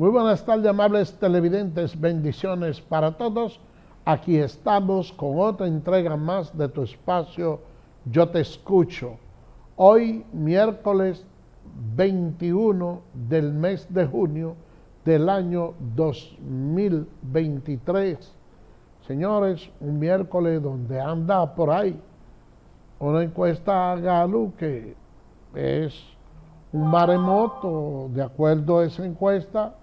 Muy buenas tardes, amables televidentes, bendiciones para todos. Aquí estamos con otra entrega más de tu espacio Yo Te Escucho. Hoy, miércoles 21 del mes de junio del año 2023. Señores, un miércoles donde anda por ahí una encuesta Gallup que es un maremoto. De acuerdo a esa encuesta,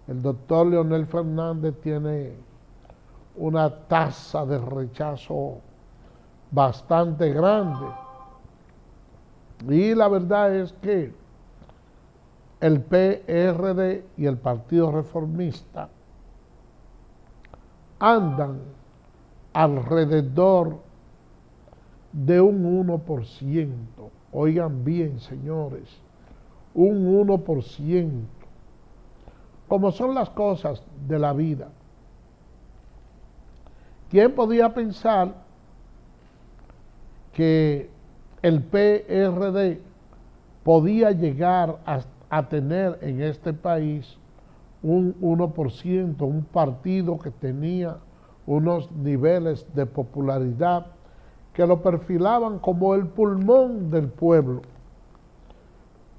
el doctor Leonel Fernández tiene una tasa de rechazo bastante grande. Y la verdad es que el PRD y el Partido Reformista andan alrededor de un 1%. Oigan bien, señores, un 1%. Como son las cosas de la vida. ¿Quién podía pensar que el PRD podía llegar a tener en este país un 1%, un partido que tenía unos niveles de popularidad que lo perfilaban como el pulmón del pueblo?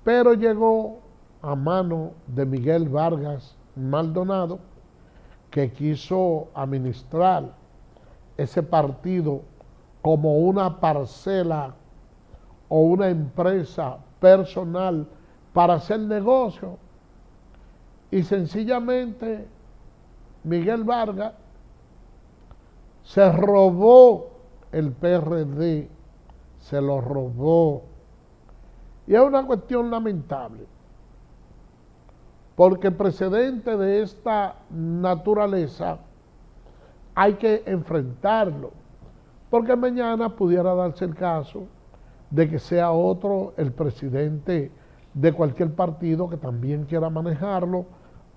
Pero llegó a mano de Miguel Vargas Maldonado, que quiso administrar ese partido como una parcela o una empresa personal para hacer negocio. Y sencillamente Miguel Vargas se robó el PRD, se lo robó. Y es una cuestión lamentable, porque el precedente de esta naturaleza hay que enfrentarlo, porque mañana pudiera darse el caso de que sea otro el presidente de cualquier partido que también quiera manejarlo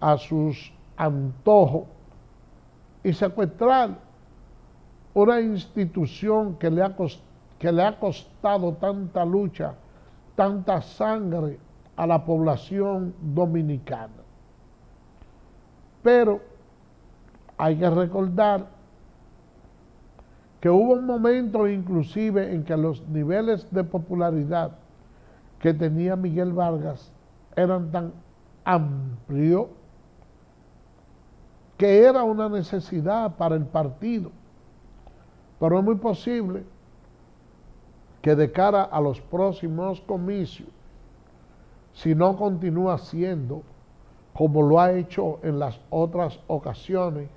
a sus antojos y secuestrar una institución que le ha costado tanta lucha, tanta sangre a la población dominicana. Pero hay que recordar que hubo un momento inclusive en que los niveles de popularidad que tenía Miguel Vargas eran tan amplios que era una necesidad para el partido. Pero es muy posible que de cara a los próximos comicios, si no continúa siendo como lo ha hecho en las otras ocasiones,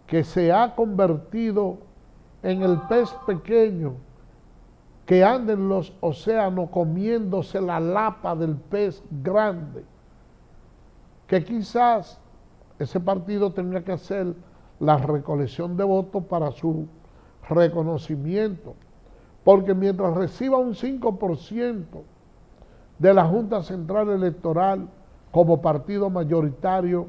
que se ha convertido en el pez pequeño que anda en los océanos comiéndose la lapa del pez grande, que quizás ese partido tenga que hacer la recolección de votos para su reconocimiento, porque mientras reciba un 5% de la Junta Central Electoral como partido mayoritario,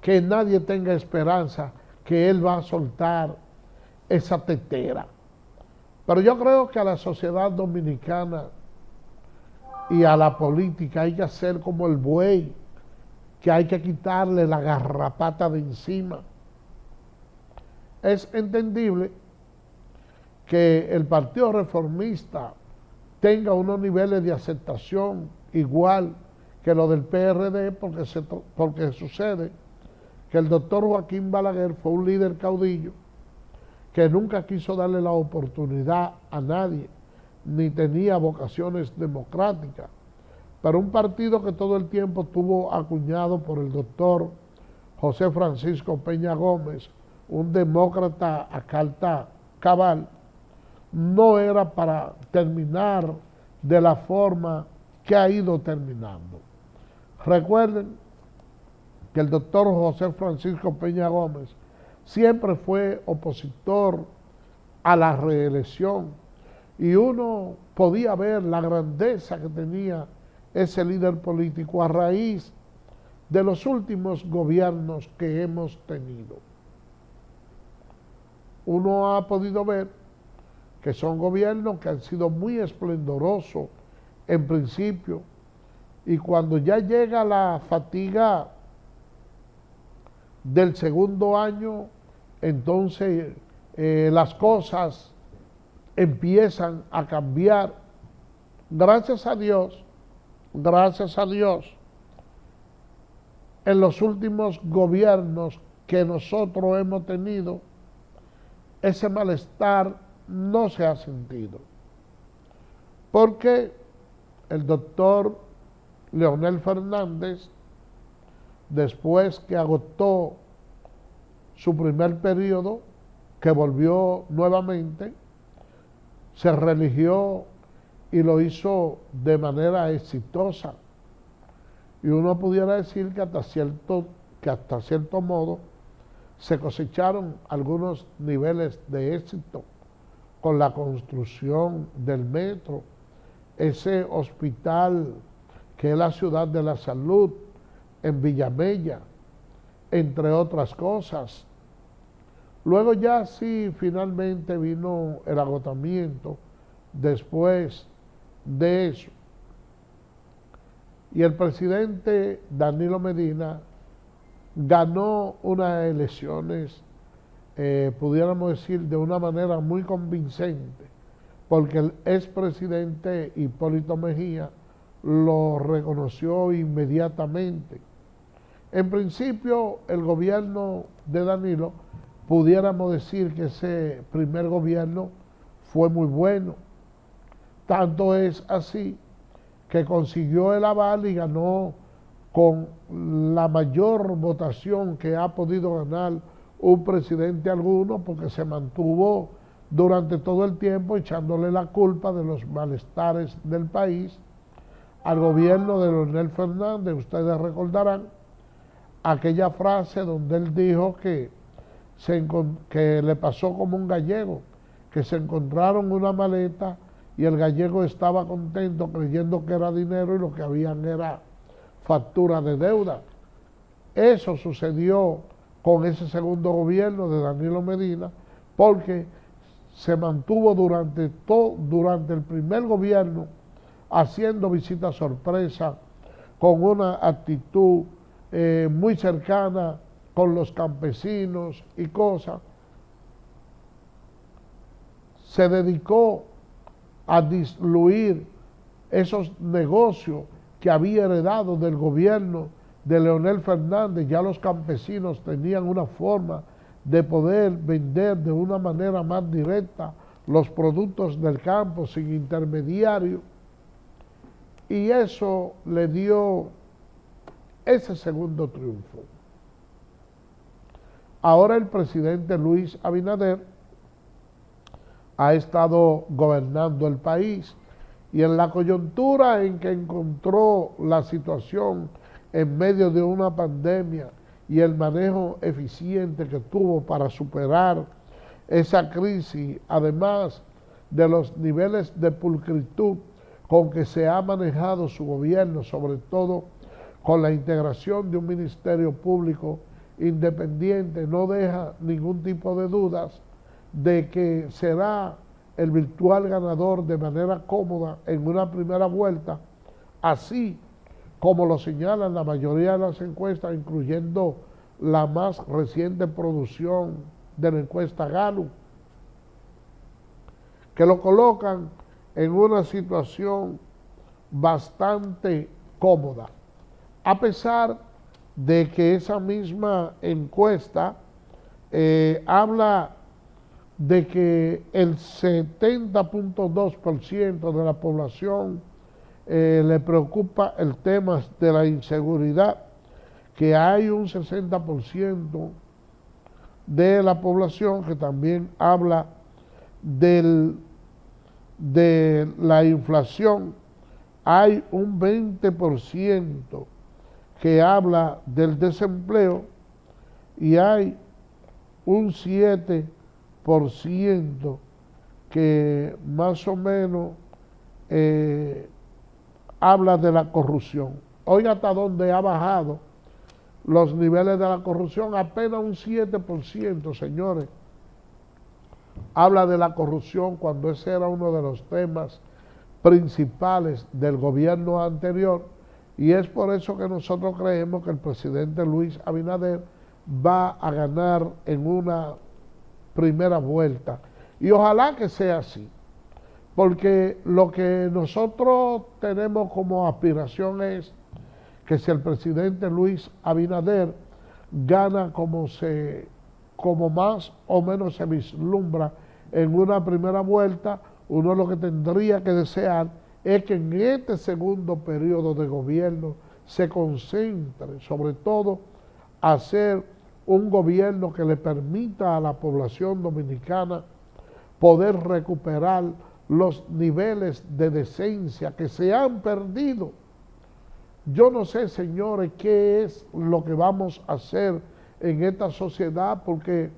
que nadie tenga esperanza que él va a soltar esa tetera. Pero yo creo que a la sociedad dominicana y a la política hay que hacer como el buey, que hay que quitarle la garrapata de encima. Es entendible que el Partido Reformista tenga unos niveles de aceptación igual que lo del PRD, porque sucede que el doctor Joaquín Balaguer fue un líder caudillo que nunca quiso darle la oportunidad a nadie, ni tenía vocaciones democráticas, pero un partido que todo el tiempo tuvo acuñado por el doctor José Francisco Peña Gómez, un demócrata a carta cabal, no era para terminar de la forma que ha ido terminando. Recuerden que el doctor José Francisco Peña Gómez siempre fue opositor a la reelección y uno podía ver la grandeza que tenía ese líder político a raíz de los últimos gobiernos que hemos tenido. Uno ha podido ver que son gobiernos que han sido muy esplendorosos en principio, Y cuando ya llega la fatiga del segundo año, entonces las cosas empiezan a cambiar. Gracias a Dios, en los últimos gobiernos que nosotros hemos tenido, ese malestar no se ha sentido. Porque el doctor Leonel Fernández, después que agotó su primer periodo, que volvió nuevamente, se religió y lo hizo de manera exitosa. Y uno pudiera decir que hasta cierto modo se cosecharon algunos niveles de éxito con la construcción del metro, ese hospital que es la ciudad de la salud en Villamella, entre otras cosas. Luego ya sí finalmente vino el agotamiento después de eso. Y el presidente Danilo Medina ganó unas elecciones, pudiéramos decir, de una manera muy convincente, porque el expresidente Hipólito Mejía lo reconoció inmediatamente. En principio, el gobierno de Danilo, pudiéramos decir que ese primer gobierno fue muy bueno. Tanto es así que consiguió el aval y ganó con la mayor votación que ha podido ganar un presidente alguno, porque se mantuvo durante todo el tiempo echándole la culpa de los malestares del país al gobierno de Leonel Fernández. Ustedes recordarán aquella frase donde él dijo que le pasó como un gallego, que se encontraron una maleta y el gallego estaba contento creyendo que era dinero y lo que habían era factura de deuda. Eso sucedió con ese segundo gobierno de Danilo Medina, porque se mantuvo durante el primer gobierno haciendo visitas sorpresa, con una actitud muy cercana con los campesinos y cosas. Se dedicó a diluir esos negocios que había heredado del gobierno de Leonel Fernández. Ya los campesinos tenían una forma de poder vender de una manera más directa los productos del campo sin intermediario, y eso le dio ese segundo triunfo. Ahora el presidente Luis Abinader ha estado gobernando el país, y en la coyuntura en que encontró la situación en medio de una pandemia y el manejo eficiente que tuvo para superar esa crisis, además de los niveles de pulcritud con que se ha manejado su gobierno, sobre todo con la integración de un ministerio público independiente, no deja ningún tipo de dudas de que será el virtual ganador de manera cómoda en una primera vuelta, así como lo señalan la mayoría de las encuestas, incluyendo la más reciente producción de la encuesta Gallup, que lo colocan en una situación bastante cómoda, a pesar de que esa misma encuesta habla de que el 70.2% de la población le preocupa el tema de la inseguridad, que hay un 60% de la población que también habla de la inflación, hay un 20% que habla del desempleo y hay un 7% que más o menos habla de la corrupción. Oiga hasta dónde ha bajado los niveles de la corrupción, apenas un 7%, señores. Habla de la corrupción cuando ese era uno de los temas principales del gobierno anterior, Y es por eso que nosotros creemos que el presidente Luis Abinader va a ganar en una primera vuelta. Y ojalá que sea así, porque lo que nosotros tenemos como aspiración es que si el presidente Luis Abinader gana como más o menos se vislumbra en una primera vuelta, uno lo que tendría que desear es que en este segundo periodo de gobierno se concentre sobre todo a hacer un gobierno que le permita a la población dominicana poder recuperar los niveles de decencia que se han perdido. Yo no sé, señores, qué es lo que vamos a hacer en esta sociedad, porque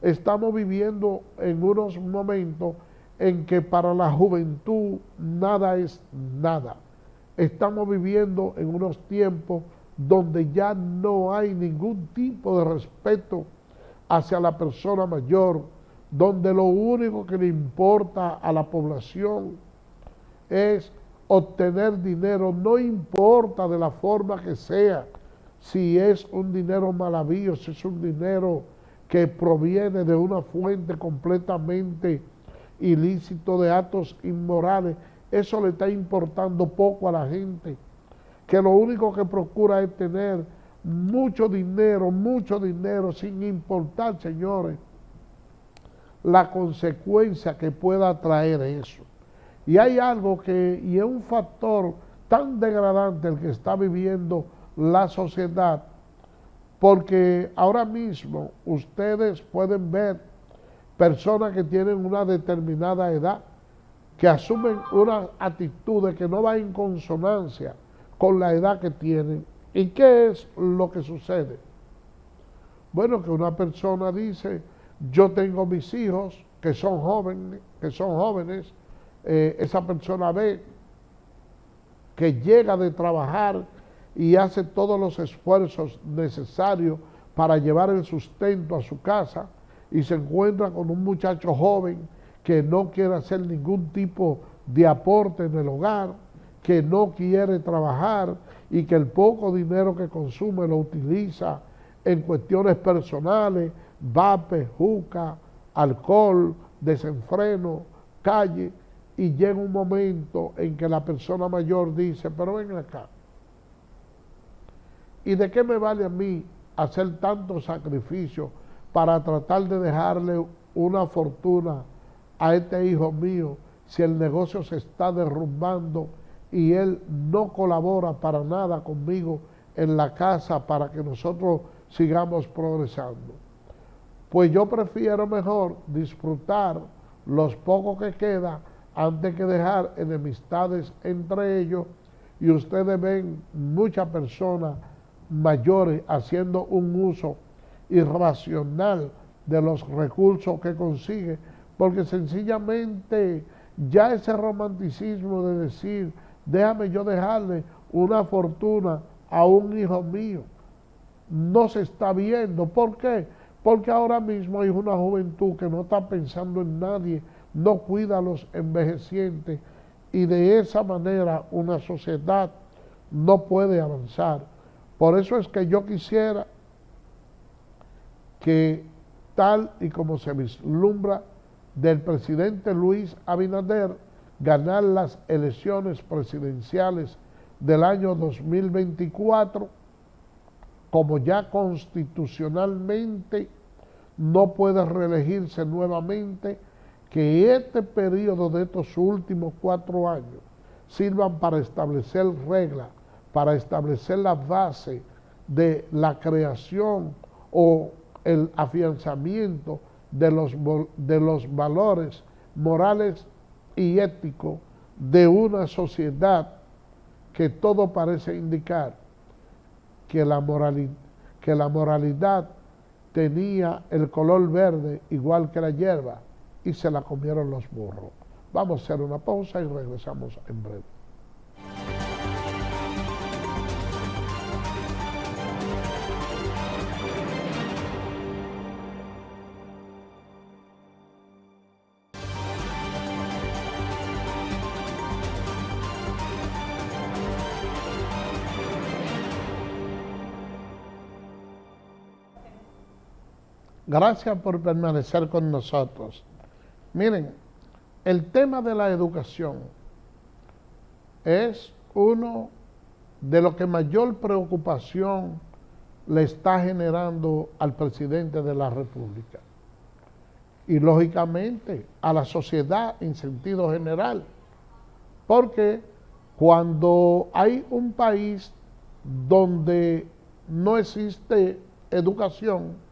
estamos viviendo en unos momentos en que para la juventud nada es nada. Estamos viviendo en unos tiempos donde ya no hay ningún tipo de respeto hacia la persona mayor, donde lo único que le importa a la población es obtener dinero, no importa de la forma que sea, si es un dinero malavío, si es un dinero que proviene de una fuente completamente ilícito de actos inmorales, eso le está importando poco a la gente, que lo único que procura es tener mucho dinero, sin importar, señores, la consecuencia que pueda traer eso. Y hay algo y es un factor tan degradante el que está viviendo la sociedad, porque ahora mismo ustedes pueden ver personas que tienen una determinada edad, que asumen unas actitudes que no van en consonancia con la edad que tienen. ¿Y qué es lo que sucede? Bueno, que una persona dice, yo tengo mis hijos que son jóvenes, esa persona ve que llega de trabajar y hace todos los esfuerzos necesarios para llevar el sustento a su casa y se encuentra con un muchacho joven que no quiere hacer ningún tipo de aporte en el hogar, que no quiere trabajar y que el poco dinero que consume lo utiliza en cuestiones personales, vape, juca, alcohol, desenfreno, calle, y llega un momento en que la persona mayor dice, pero ven acá, ¿y de qué me vale a mí hacer tanto sacrificio para tratar de dejarle una fortuna a este hijo mío si el negocio se está derrumbando y él no colabora para nada conmigo en la casa para que nosotros sigamos progresando? Pues yo prefiero mejor disfrutar los pocos que queda antes que dejar enemistades entre ellos, y ustedes ven muchas personas mayores haciendo un uso irracional de los recursos que consigue, porque sencillamente ya ese romanticismo de decir, déjame yo dejarle una fortuna a un hijo mío, no se está viendo. ¿Por qué? Porque ahora mismo hay una juventud que no está pensando en nadie, no cuida a los envejecientes, y de esa manera una sociedad no puede avanzar. Por eso es que yo quisiera que, tal y como se vislumbra del presidente Luis Abinader, ganar las elecciones presidenciales del año 2024, como ya constitucionalmente no puede reelegirse nuevamente, que este periodo de estos últimos 4 años sirvan para establecer reglas, para establecer la base de la creación o el afianzamiento de los valores morales y éticos de una sociedad que todo parece indicar que la moralidad tenía el color verde igual que la hierba y se la comieron los burros. Vamos a hacer una pausa y regresamos en breve. Gracias por permanecer con nosotros. Miren, el tema de la educación es uno de los que mayor preocupación le está generando al presidente de la República y lógicamente a la sociedad en sentido general, porque cuando hay un país donde no existe educación,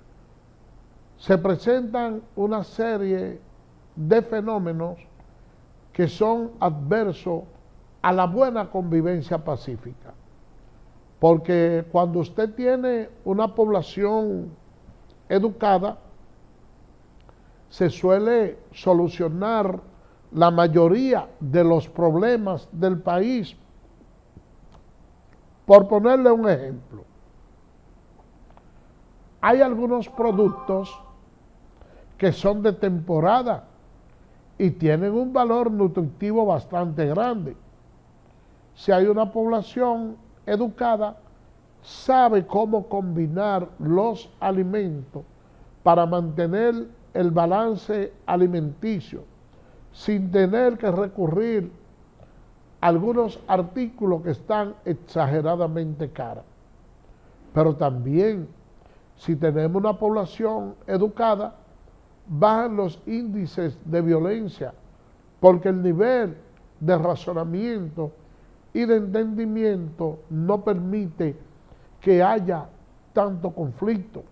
se presentan una serie de fenómenos que son adversos a la buena convivencia pacífica. Porque cuando usted tiene una población educada, se suele solucionar la mayoría de los problemas del país. Por ponerle un ejemplo, hay algunos productos que son de temporada y tienen un valor nutritivo bastante grande. Si hay una población educada, sabe cómo combinar los alimentos para mantener el balance alimenticio, sin tener que recurrir a algunos artículos que están exageradamente caros. Pero también, si tenemos una población educada, bajan los índices de violencia, porque el nivel de razonamiento y de entendimiento no permite que haya tanto conflicto.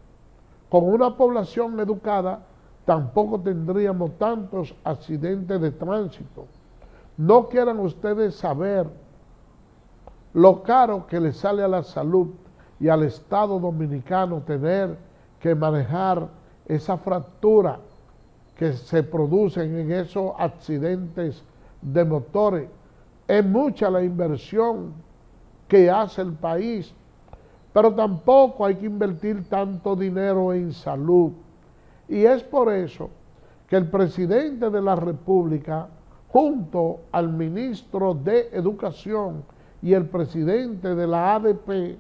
Con una población educada tampoco tendríamos tantos accidentes de tránsito. No quieran ustedes saber lo caro que le sale a la salud y al Estado dominicano tener que manejar esa fractura que se producen en esos accidentes de motores. Es mucha la inversión que hace el país, pero tampoco hay que invertir tanto dinero en salud. Y es por eso que el presidente de la República, junto al ministro de Educación y el presidente de la ADP,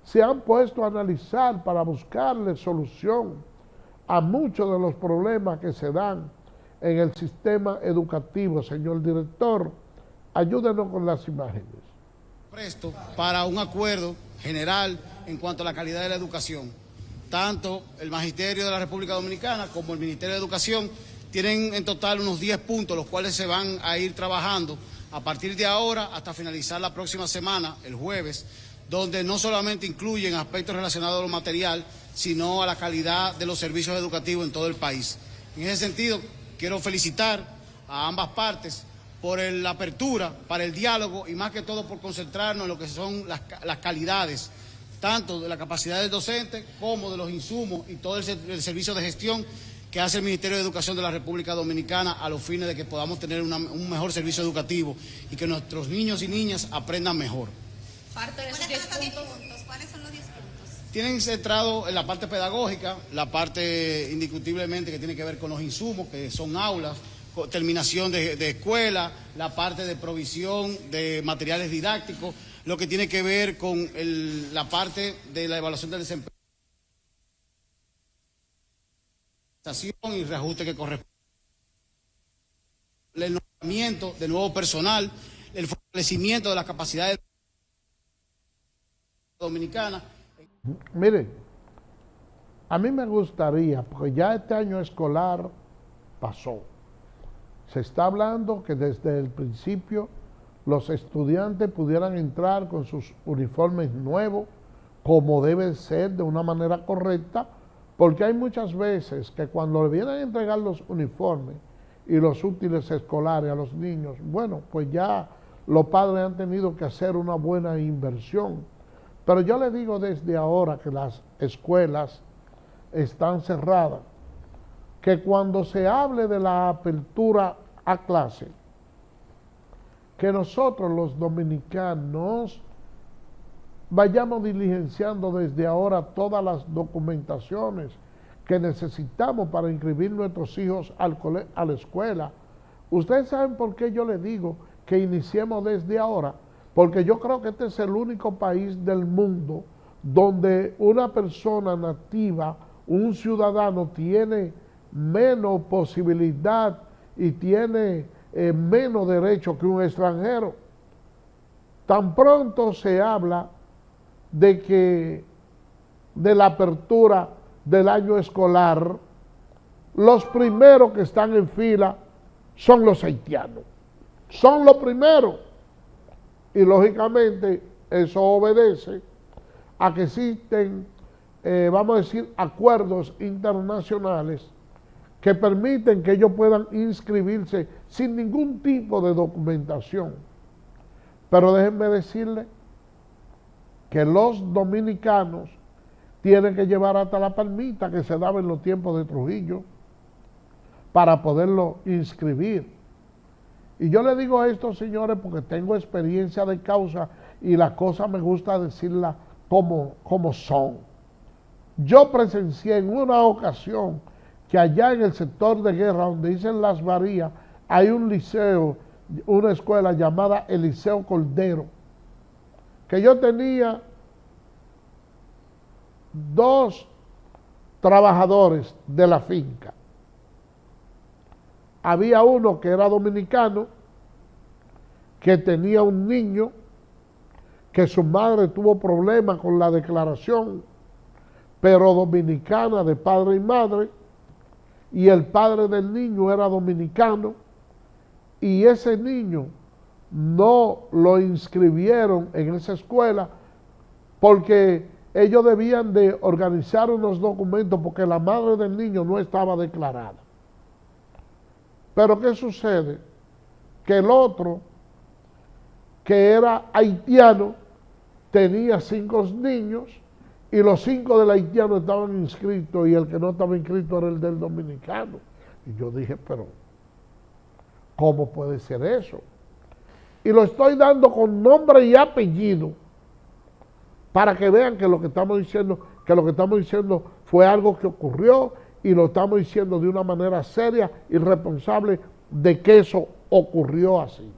se han puesto a analizar para buscarle solución a muchos de los problemas que se dan en el sistema educativo. Señor director, ayúdenos con las imágenes. Presto para un acuerdo general en cuanto a la calidad de la educación. Tanto el Magisterio de la República Dominicana como el Ministerio de Educación tienen en total unos 10 puntos, los cuales se van a ir trabajando a partir de ahora hasta finalizar la próxima semana, el jueves, donde no solamente incluyen aspectos relacionados a lo material, sino a la calidad de los servicios educativos en todo el país. En ese sentido, quiero felicitar a ambas partes por la apertura para el diálogo y más que todo por concentrarnos en lo que son las calidades, tanto de la capacidad del docente como de los insumos y todo el servicio de gestión que hace el Ministerio de Educación de la República Dominicana a los fines de que podamos tener un mejor servicio educativo y que nuestros niños y niñas aprendan mejor. Parte de esos 10 puntos, ¿cuáles son los 10 puntos? Tienen centrado en la parte pedagógica, la parte indiscutiblemente que tiene que ver con los insumos, que son aulas, terminación de escuela, la parte de provisión de materiales didácticos, lo que tiene que ver con la parte de la evaluación del desempeño y reajuste que corresponde, el nombramiento de nuevo personal, el fortalecimiento de las capacidades dominicanas. Miren, a mí me gustaría, porque ya este año escolar pasó, se está hablando que desde el principio los estudiantes pudieran entrar con sus uniformes nuevos, como debe ser, de una manera correcta, porque hay muchas veces que cuando le vienen a entregar los uniformes y los útiles escolares a los niños, bueno, pues ya los padres han tenido que hacer una buena inversión. Pero yo le digo desde ahora que las escuelas están cerradas, que cuando se hable de la apertura a clase, que nosotros los dominicanos vayamos diligenciando desde ahora todas las documentaciones que necesitamos para inscribir nuestros hijos a la escuela. Ustedes saben por qué yo le digo que iniciemos desde ahora, porque yo creo que este es el único país del mundo donde una persona nativa un ciudadano tiene menos posibilidad y tiene menos derecho que un extranjero. Tan pronto se habla de la apertura del año escolar, los primeros que están en fila son los haitianos. Son los primeros. Y lógicamente eso obedece a que existen, vamos a decir, acuerdos internacionales que permiten que ellos puedan inscribirse sin ningún tipo de documentación. Pero déjenme decirles que los dominicanos tienen que llevar hasta la palmita que se daba en los tiempos de Trujillo para poderlo inscribir. Y yo le digo esto, señores, porque tengo experiencia de causa y las cosas me gusta decirlas como son. Yo presencié en una ocasión que allá en el sector de Guerra, donde dicen Las Varías, hay un liceo, una escuela llamada el Liceo Cordero, que yo tenía 2 trabajadores de la finca. Había uno que era dominicano, que tenía un niño, que su madre tuvo problemas con la declaración, pero dominicana de padre y madre, y el padre del niño era dominicano, y ese niño no lo inscribieron en esa escuela porque ellos debían de organizar unos documentos porque la madre del niño no estaba declarada. Pero ¿qué sucede? Que el otro, que era haitiano, tenía 5 niños y los 5 del haitiano estaban inscritos y el que no estaba inscrito era el del dominicano. Y yo dije, pero ¿cómo puede ser eso? Y lo estoy dando con nombre y apellido para que vean que lo que estamos diciendo fue algo que ocurrió y lo estamos diciendo de una manera seria y responsable de que eso ocurrió así.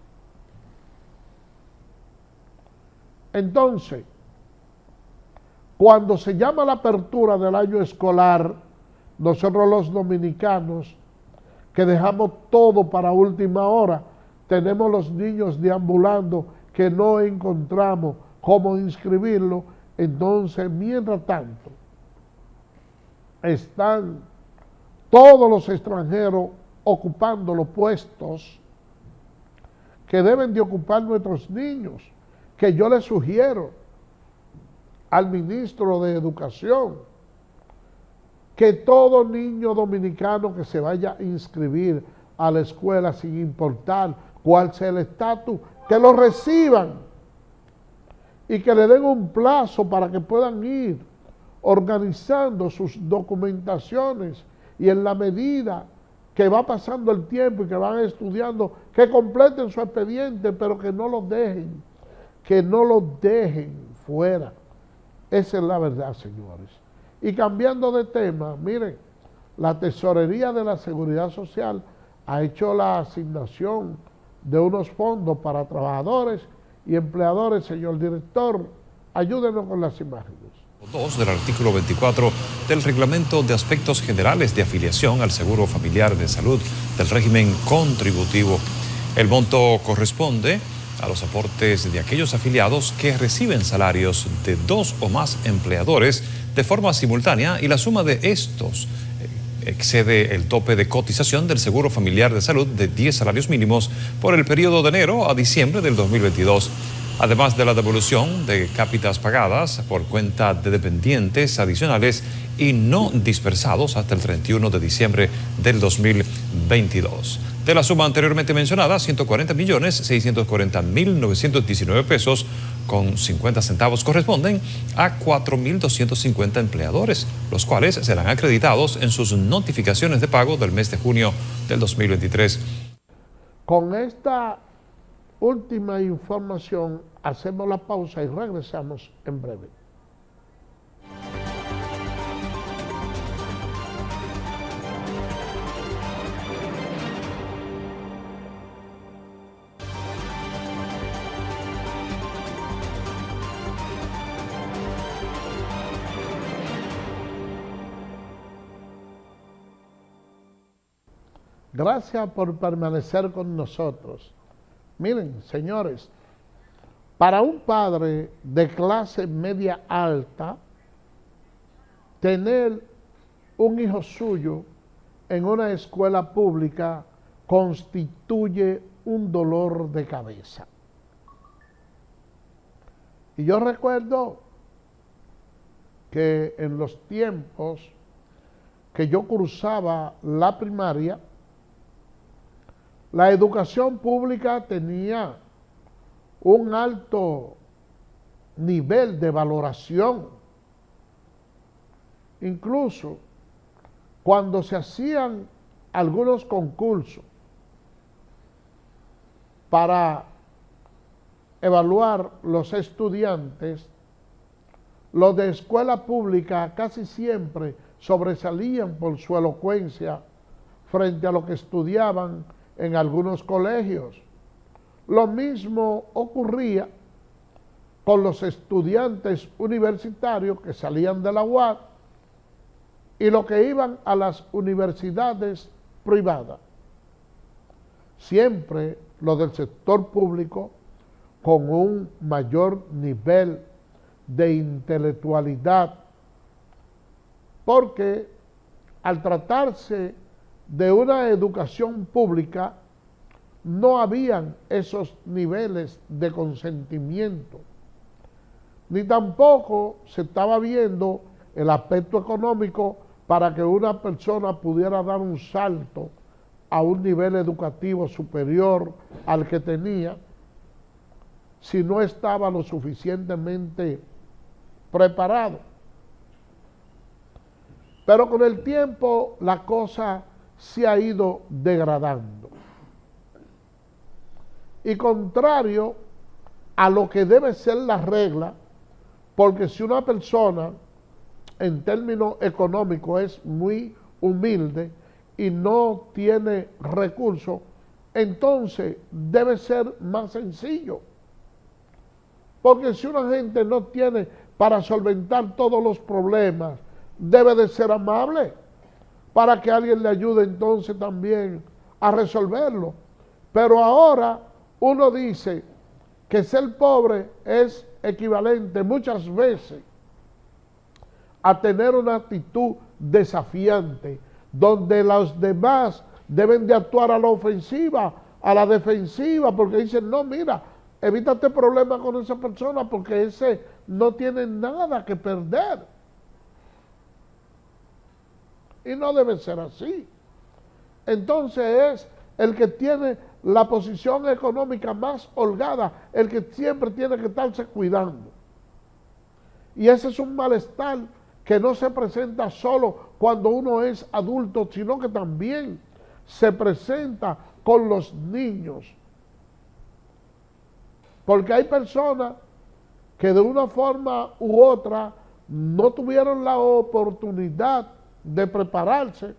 Entonces, cuando se llama la apertura del año escolar, nosotros los dominicanos, que dejamos todo para última hora, tenemos los niños deambulando que no encontramos cómo inscribirlo. Entonces, mientras tanto, están todos los extranjeros ocupando los puestos que deben de ocupar nuestros niños, que yo les sugiero al ministro de Educación que todo niño dominicano que se vaya a inscribir a la escuela, sin importar cuál sea el estatus, que lo reciban y que le den un plazo para que puedan ir organizando sus documentaciones y en la medida que va pasando el tiempo y que van estudiando, que completen su expediente, pero que no lo dejen fuera. Esa es la verdad, señores. Y cambiando de tema, miren, la Tesorería de la Seguridad Social ha hecho la asignación de unos fondos para trabajadores y empleadores. Señor director, ayúdenos con las imágenes. 2 del artículo 24 del Reglamento de Aspectos Generales de Afiliación al Seguro Familiar de Salud del régimen contributivo. El monto corresponde a los aportes de aquellos afiliados que reciben salarios de 2 o más empleadores de forma simultánea y la suma de estos excede el tope de cotización del Seguro Familiar de Salud de 10 salarios mínimos por el periodo de enero a diciembre del 2022. Además de la devolución de cápitas pagadas por cuenta de dependientes adicionales y no dispersados hasta el 31 de diciembre del 2022. De la suma anteriormente mencionada, 140.640.919 pesos con 50 centavos corresponden a 4.250 empleadores, los cuales serán acreditados en sus notificaciones de pago del mes de junio del 2023. Con esta última información hacemos la pausa y regresamos en breve. Gracias por permanecer con nosotros. Miren, señores, para un padre de clase media alta, tener un hijo suyo en una escuela pública constituye un dolor de cabeza. Y yo recuerdo que en los tiempos que yo cursaba la primaria, la educación pública tenía un alto nivel de valoración. Incluso cuando se hacían algunos concursos para evaluar los estudiantes, los de escuela pública casi siempre sobresalían por su elocuencia frente a lo que estudiaban en algunos colegios. Lo mismo ocurría con los estudiantes universitarios que salían de la UAS y los que iban a las universidades privadas. Siempre los del sector público con un mayor nivel de intelectualidad, porque al tratarse de una educación pública no habían esos niveles de consentimiento, ni tampoco se estaba viendo el aspecto económico para que una persona pudiera dar un salto a un nivel educativo superior al que tenía, si no estaba lo suficientemente preparado. Pero con el tiempo la cosa se ha ido degradando. Y contrario a lo que debe ser la regla, porque si una persona en términos económicos es muy humilde y no tiene recursos, entonces debe ser más sencillo. Porque si una gente no tiene para solventar todos los problemas, debe de ser amable para que alguien le ayude entonces también a resolverlo. Pero ahora uno dice que ser pobre es equivalente muchas veces a tener una actitud desafiante, donde los demás deben de actuar a la ofensiva, a la defensiva, porque dicen, no, mira, evítate problemas con esa persona porque ese no tiene nada que perder. Y no debe ser así. Entonces es el que tiene la posición económica más holgada, el que siempre tiene que estarse cuidando. Y ese es un malestar que no se presenta solo cuando uno es adulto, sino que también se presenta con los niños. Porque hay personas que de una forma u otra no tuvieron la oportunidad de prepararse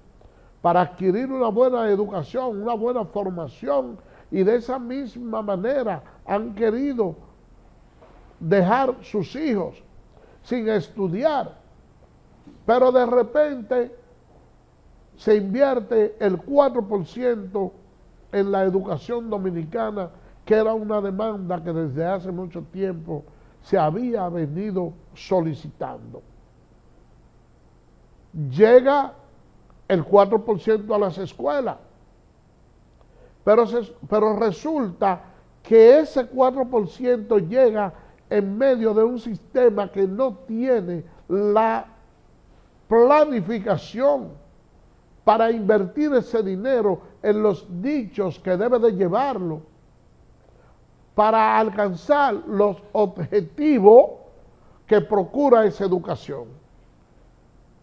para adquirir una buena educación, una buena formación, y de esa misma manera han querido dejar sus hijos sin estudiar, pero de repente se invierte el 4% en la educación dominicana, que era una demanda que desde hace mucho tiempo se había venido solicitando. Llega el 4% a las escuelas, pero resulta que ese 4% llega en medio de un sistema que no tiene la planificación para invertir ese dinero en los nichos que debe de llevarlo para alcanzar los objetivos que procura esa educación.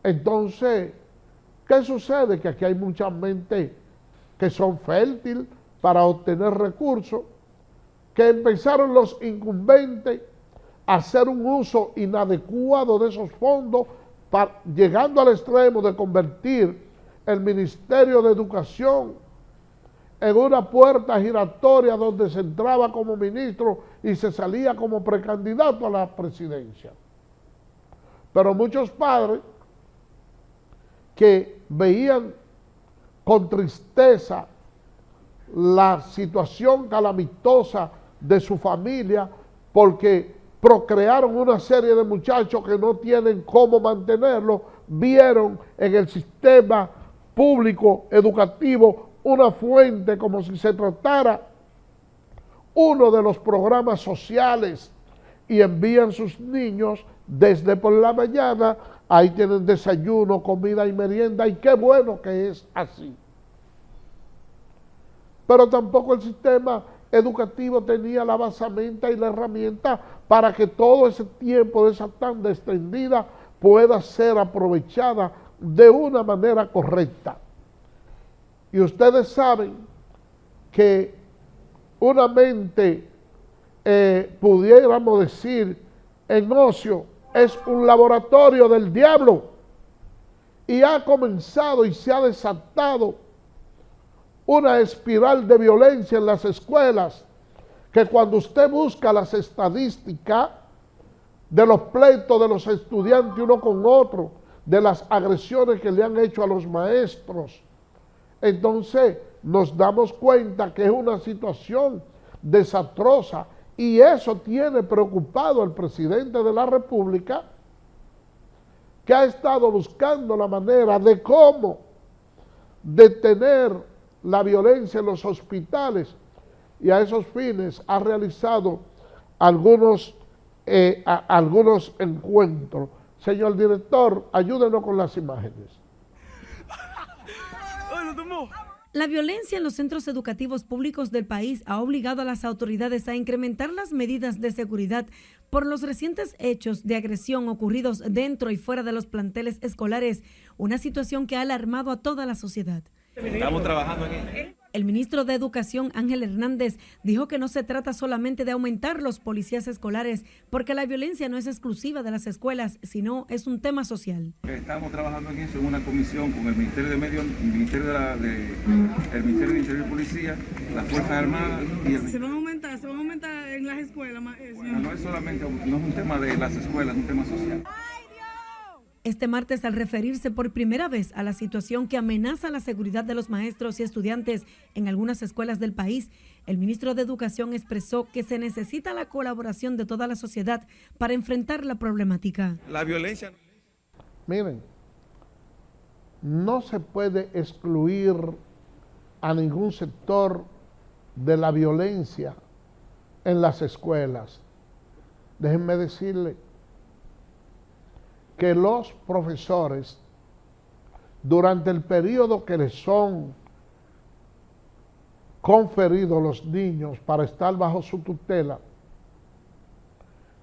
Entonces, ¿qué sucede? Que aquí hay mucha mente que son fértiles para obtener recursos, que empezaron los incumbentes a hacer un uso inadecuado de esos fondos, llegando al extremo de convertir el Ministerio de Educación en una puerta giratoria donde se entraba como ministro y se salía como precandidato a la presidencia. Pero muchos padres que veían con tristeza la situación calamitosa de su familia porque procrearon una serie de muchachos que no tienen cómo mantenerlos, vieron en el sistema público educativo una fuente como si se tratara uno de los programas sociales y envían sus niños desde por la mañana, ahí tienen desayuno, comida y merienda, y qué bueno que es así. Pero tampoco el sistema educativo tenía la basamenta y la herramienta para que todo ese tiempo de esa tanda extendida pueda ser aprovechada de una manera correcta. Y ustedes saben que una mente, pudiéramos decir, en ocio, es un laboratorio del diablo. Y ha comenzado y se ha desatado una espiral de violencia en las escuelas, que cuando usted busca las estadísticas de los pleitos de los estudiantes uno con otro, de las agresiones que le han hecho a los maestros, entonces nos damos cuenta que es una situación desastrosa, y eso tiene preocupado al presidente de la República, que ha estado buscando la manera de cómo detener la violencia en los hospitales, y a esos fines ha realizado algunos encuentros. Señor director, ayúdenos con las imágenes. La violencia en los centros educativos públicos del país ha obligado a las autoridades a incrementar las medidas de seguridad por los recientes hechos de agresión ocurridos dentro y fuera de los planteles escolares, una situación que ha alarmado a toda la sociedad. Estamos trabajando en ello. El ministro de Educación, Ángel Hernández, dijo que no se trata solamente de aumentar los policías escolares, porque la violencia no es exclusiva de las escuelas, sino es un tema social. Estamos trabajando en eso en una comisión con el Ministerio de Medio, el Ministerio el Ministerio de Interior y Policía, las Fuerzas Armadas y el... ¿Se van a aumentar en las escuelas? Bueno, no es un tema de las escuelas, es un tema social. Este martes, al referirse por primera vez a la situación que amenaza la seguridad de los maestros y estudiantes en algunas escuelas del país, el ministro de Educación expresó que se necesita la colaboración de toda la sociedad para enfrentar la problemática. La violencia... Miren, no se puede excluir a ningún sector de la violencia en las escuelas. Déjenme decirle que los profesores, durante el periodo que les son conferidos los niños para estar bajo su tutela,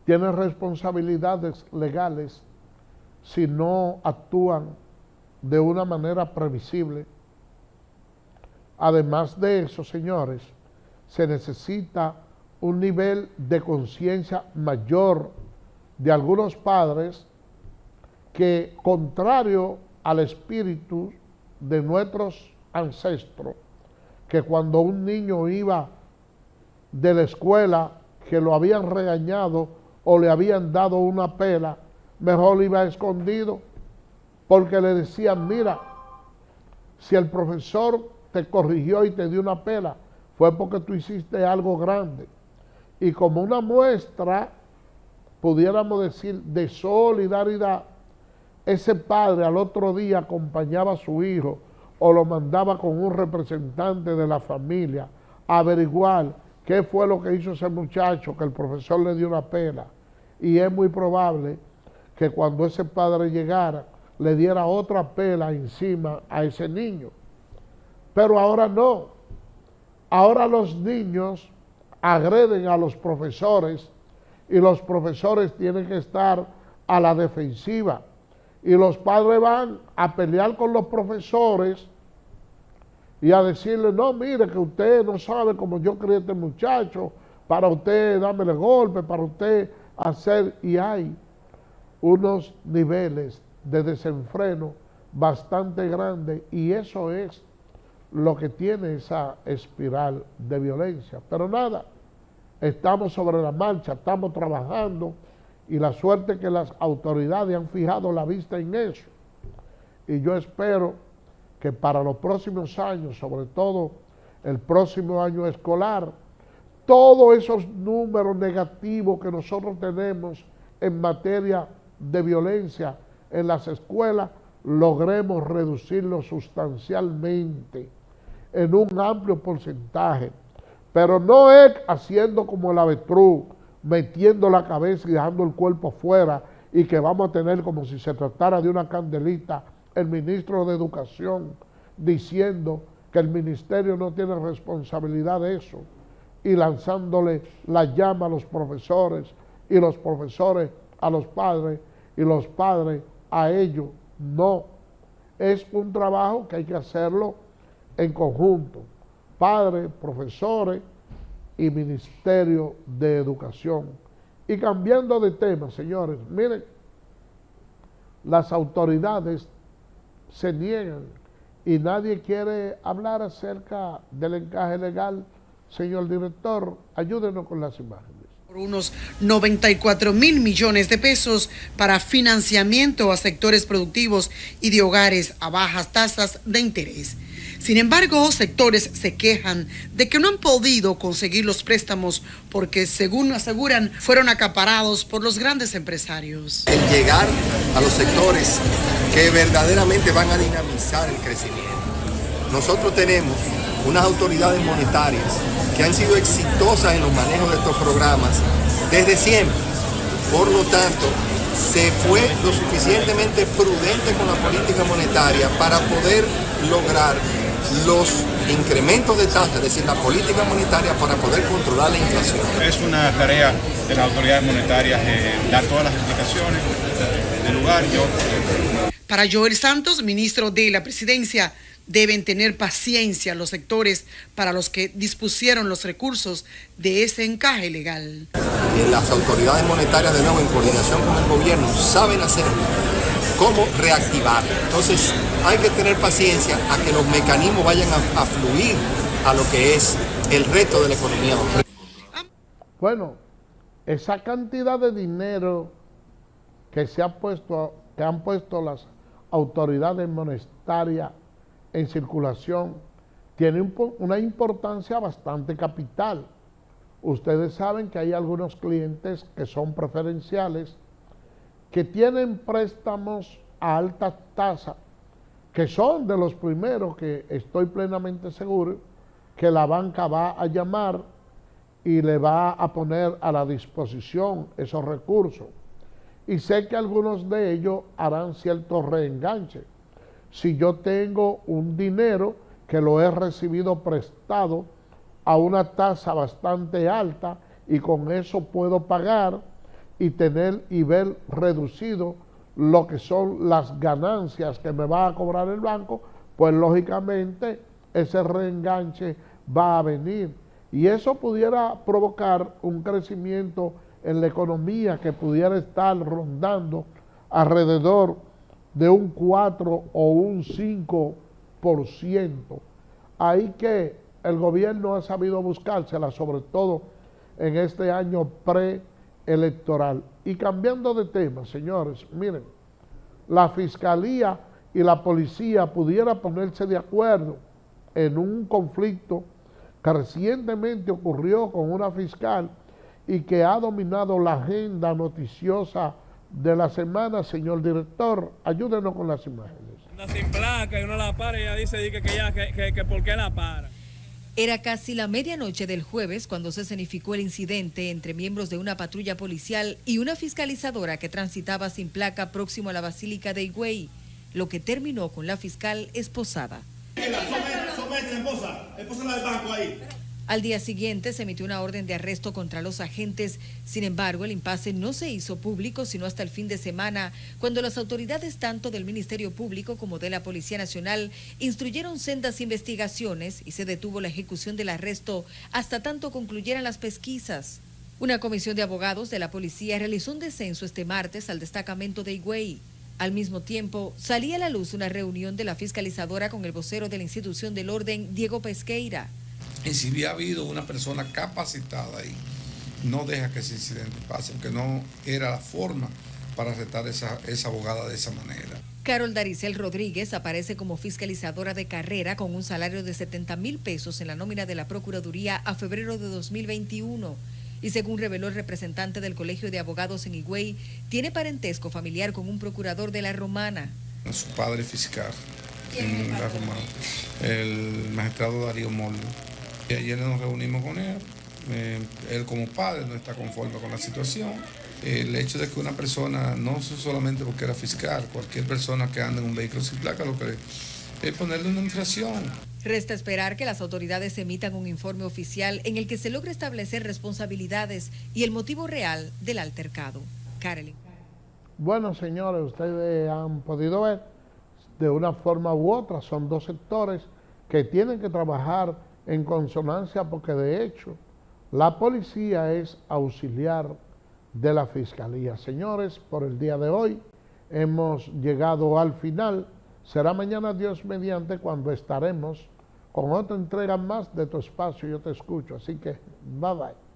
tienen responsabilidades legales si no actúan de una manera previsible. Además de eso, señores, se necesita un nivel de conciencia mayor de algunos padres que, contrario al espíritu de nuestros ancestros, que cuando un niño iba de la escuela, que lo habían regañado o le habían dado una pela, mejor iba escondido, porque le decían, mira, si el profesor te corrigió y te dio una pela, fue porque tú hiciste algo grande. Y como una muestra, pudiéramos decir, de solidaridad, ese padre al otro día acompañaba a su hijo o lo mandaba con un representante de la familia a averiguar qué fue lo que hizo ese muchacho, que el profesor le dio una pela. Y es muy probable que cuando ese padre llegara, le diera otra pela encima a ese niño. Pero ahora no. Ahora los niños agreden a los profesores y los profesores tienen que estar a la defensiva. Y los padres van a pelear con los profesores y a decirle, no, mire que usted no sabe cómo yo crié a este muchacho, para usted dámele golpe, para usted hacer, y hay unos niveles de desenfreno bastante grandes, y eso es lo que tiene esa espiral de violencia. Pero nada, estamos sobre la marcha, estamos trabajando, y la suerte que las autoridades han fijado la vista en eso. Y yo espero que para los próximos años, sobre todo el próximo año escolar, todos esos números negativos que nosotros tenemos en materia de violencia en las escuelas, logremos reducirlo sustancialmente en un amplio porcentaje, pero no es haciendo como el avestruz, metiendo la cabeza y dejando el cuerpo afuera, y que vamos a tener como si se tratara de una candelita el ministro de Educación diciendo que el ministerio no tiene responsabilidad de eso y lanzándole la llama a los profesores y los profesores a los padres y los padres a ellos. No, es un trabajo que hay que hacerlo en conjunto, padres, profesores y Ministerio de Educación. Y cambiando de tema, señores, miren, las autoridades se niegan y nadie quiere hablar acerca del encaje legal. Señor director, ayúdenos con las imágenes. Por unos 94.000 millones de pesos para financiamiento a sectores productivos y de hogares a bajas tasas de interés. Sin embargo, sectores se quejan de que no han podido conseguir los préstamos porque, según aseguran, fueron acaparados por los grandes empresarios. El llegar a los sectores que verdaderamente van a dinamizar el crecimiento. Nosotros tenemos unas autoridades monetarias que han sido exitosas en los manejos de estos programas desde siempre. Por lo tanto, se fue lo suficientemente prudente con la política monetaria para poder lograr los incrementos de tasas, es decir, la política monetaria para poder controlar la inflación. Es una tarea de las autoridades monetarias dar todas las explicaciones del lugar. Para Joel Santos, ministro de la Presidencia, deben tener paciencia los sectores para los que dispusieron los recursos de ese encaje legal. Las autoridades monetarias, de nuevo, en coordinación con el gobierno, saben hacer cómo reactivar. Entonces, hay que tener paciencia a que los mecanismos vayan a fluir a lo que es el reto de la economía. Bueno, esa cantidad de dinero que han puesto las autoridades monetarias en circulación tiene una importancia bastante capital. Ustedes saben que hay algunos clientes que son preferenciales, que tienen préstamos a alta tasa, que son de los primeros que estoy plenamente seguro que la banca va a llamar y le va a poner a la disposición esos recursos. Y sé que algunos de ellos harán cierto reenganche. Si yo tengo un dinero que lo he recibido prestado a una tasa bastante alta y con eso puedo pagar y tener y ver reducido lo que son las ganancias que me va a cobrar el banco, pues lógicamente ese reenganche va a venir. Y eso pudiera provocar un crecimiento en la economía que pudiera estar rondando alrededor de un 4 o un 5%. Ahí que el gobierno ha sabido buscársela, sobre todo en este año preelectoral. Y cambiando de tema, señores, miren, la Fiscalía y la Policía pudiera ponerse de acuerdo en un conflicto que recientemente ocurrió con una fiscal y que ha dominado la agenda noticiosa de la semana. Señor director, ayúdenos con las imágenes. Anda sin placa y uno la para y ella dice que por qué la para. Era casi la medianoche del jueves cuando se escenificó el incidente entre miembros de una patrulla policial y una fiscalizadora que transitaba sin placa próximo a la Basílica de Higüey, lo que terminó con la fiscal esposada. Esposa del banco ahí. Al día siguiente se emitió una orden de arresto contra los agentes. Sin embargo, el impasse no se hizo público sino hasta el fin de semana, cuando las autoridades tanto del Ministerio Público como de la Policía Nacional instruyeron sendas investigaciones y se detuvo la ejecución del arresto hasta tanto concluyeran las pesquisas. Una comisión de abogados de la policía realizó un descenso este martes al destacamento de Higüey. Al mismo tiempo, salía a la luz una reunión de la fiscalizadora con el vocero de la institución del orden, Diego Pesqueira. Y si había habido una persona capacitada ahí, no deja que ese incidente pase, porque no era la forma para arrestar esa abogada de esa manera. Carol Daricel Rodríguez aparece como fiscalizadora de carrera con un salario de 70,000 pesos en la nómina de la Procuraduría a febrero de 2021. Y según reveló el representante del Colegio de Abogados en Higüey, tiene parentesco familiar con un procurador de La Romana. Su padre fiscal en La Romana, el magistrado Darío Mollo. Y ayer nos reunimos con él. Él como padre no está conforme con la situación. El hecho de que una persona, no solamente porque era fiscal, cualquier persona que ande en un vehículo sin placa, lo que es ponerle una infracción. Resta esperar que las autoridades emitan un informe oficial en el que se logre establecer responsabilidades y el motivo real del altercado. Carolyn. Bueno, señores, ustedes han podido ver, de una forma u otra, son dos sectores que tienen que trabajar en consonancia porque de hecho la policía es auxiliar de la fiscalía. Señores, por el día de hoy hemos llegado al final. Será mañana, Dios mediante, cuando estaremos con otra entrega más de tu espacio. Yo te escucho, así que bye bye.